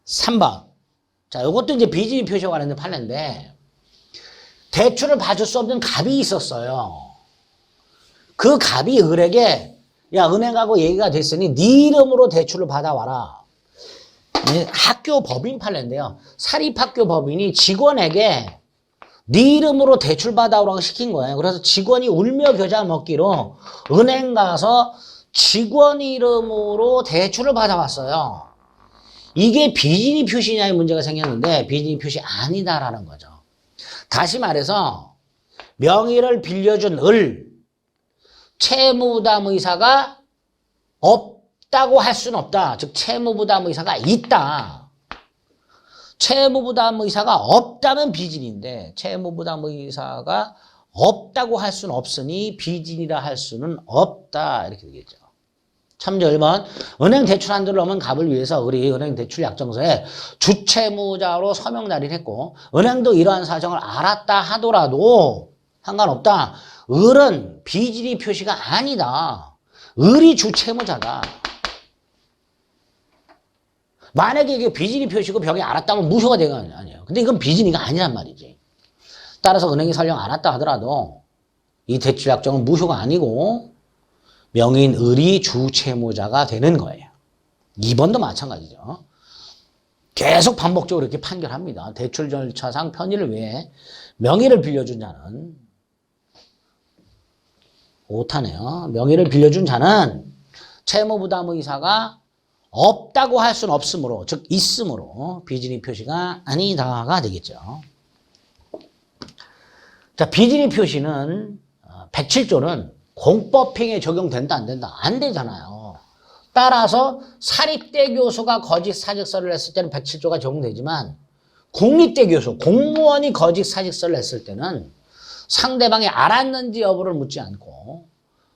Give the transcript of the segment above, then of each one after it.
3번. 자, 이것도 이제 비진이 표시와 관련된 판례인데, 대출을 받을 수 없는 갑이 있었어요. 그 갑이 을에게, 야, 은행하고 얘기가 됐으니 네 이름으로 대출을 받아와라. 학교 법인 판례인데요. 사립학교 법인이 직원에게 네 이름으로 대출 받아오라고 시킨 거예요. 그래서 직원이 울며 겨자 먹기로 은행 가서 직원 이름으로 대출을 받아왔어요. 이게 비진이 표시냐의 문제가 생겼는데 비진이 표시 아니다라는 거죠. 다시 말해서 명의를 빌려준 을, 채무부담 의사가 없다고 할 수는 없다. 즉 채무부담 의사가 있다. 채무부담 의사가 없다면 비진인데 채무부담 의사가 없다고 할 수는 없으니 비진이라 할 수는 없다. 이렇게 되겠죠. 참조 1번. 은행 대출 한도를 넘은 갑을 위해서 을이 은행 대출 약정서에 주채무자로 서명 날인했고 은행도 이러한 사정을 알았다 하더라도 상관없다. 을은 비진이 표시가 아니다. 을이 주채무자다. 만약에 이게 비진이 표시고 병이 알았다면 무효가 되는 거 아니에요. 근데 이건 비진이가 아니란 말이지. 따라서 은행이 설령 알았다 하더라도 이 대출 약정은 무효가 아니고 명의인 을이 주채무자가 되는 거예요. 2번도 마찬가지죠. 계속 반복적으로 이렇게 판결합니다. 대출 절차상 편의를 위해 명의를 빌려준 자는 오타네요. 명의를 빌려준 자는 채무부담 의사가 없다고 할 수는 없으므로, 즉 있으므로 비진이 표시가 아니다가 되겠죠. 자, 비진이 표시는 107조는 공법행위에 적용된다 안 된다? 안 되잖아요. 따라서 사립대 교수가 거짓 사직서를 냈을 때는 107조가 적용되지만 국립대 교수, 공무원이 거짓 사직서를 냈을 때는 상대방이 알았는지 여부를 묻지 않고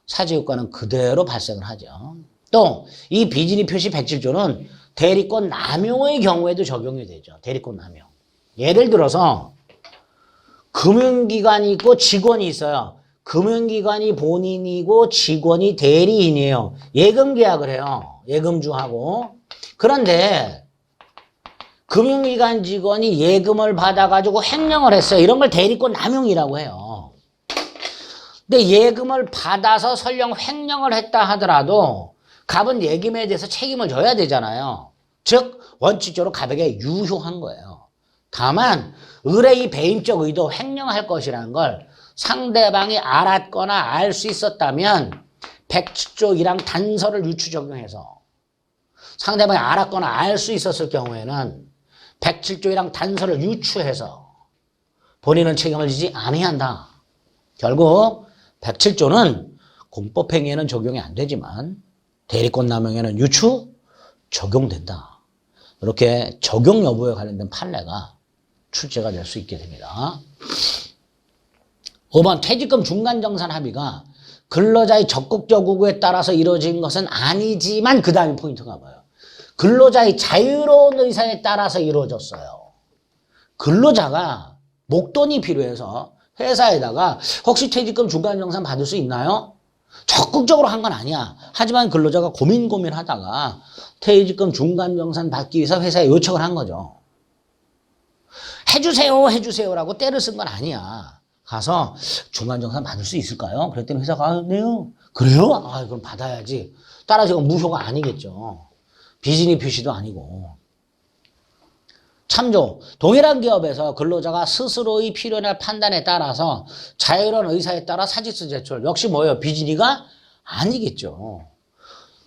사직효과는 그대로 발생을 하죠. 또 이 비진이 표시 107조는 대리권 남용의 경우에도 적용이 되죠. 대리권 남용. 예를 들어서 금융기관이 있고 직원이 있어요. 금융기관이 본인이고 직원이 대리인이에요. 예금 계약을 해요. 예금주하고. 그런데 금융기관 직원이 예금을 받아가지고 횡령을 했어요. 이런 걸 대리권 남용이라고 해요. 근데 예금을 받아서 설령 횡령을 했다 하더라도 갑은 예금에 대해서 책임을 져야 되잖아요. 즉 원칙적으로 갑에게 유효한 거예요. 다만 을의 이 배임적 의도 횡령할 것이라는 걸 상대방이 알았거나 알 수 있었다면 107조 1항 단서를 유추 적용해서 상대방이 알았거나 알 수 있었을 경우에는 107조 1항 단서를 유추해서 본인은 책임을 지지 아니한다. 결국 107조는 공법행위에는 적용이 안 되지만 대리권 남용에는 유추 적용된다. 이렇게 적용 여부에 관련된 판례가 출제가 될 수 있게 됩니다. 5번 퇴직금 중간정산 합의가 근로자의 적극적 요구에 따라서 이루어진 것은 아니지만 그 다음에 포인트가 뭐예요? 근로자의 자유로운 의사에 따라서 이루어졌어요. 근로자가 목돈이 필요해서 회사에다가 혹시 퇴직금 중간정산 받을 수 있나요? 적극적으로 한 건 아니야. 하지만 근로자가 고민하다가 퇴직금 중간정산 받기 위해서 회사에 요청을 한 거죠. 해주세요라고 떼를 쓴 건 아니야. 가서 중간정산 받을 수 있을까요? 그랬더니 회사가 네요. 그래요? 그럼 받아야지. 따라서 이건 무효가 아니겠죠. 비진이 표시도 아니고. 참조. 동일한 기업에서 근로자가 스스로의 필요나 판단에 따라서 자유로운 의사에 따라 사직서 제출. 역시 뭐예요? 비진이가 아니겠죠.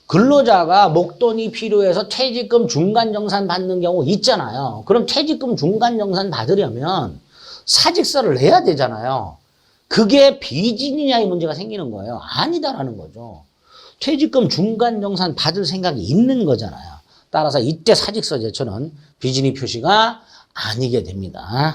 근로자가 목돈이 필요해서 퇴직금 중간정산 받는 경우 있잖아요. 그럼 퇴직금 중간정산 받으려면 사직서를 내야 되잖아요. 그게 비진이냐의 문제가 생기는 거예요. 아니다라는 거죠. 퇴직금 중간정산 받을 생각이 있는 거잖아요. 따라서 이때 사직서 제출은 비진이 표시가 아니게 됩니다.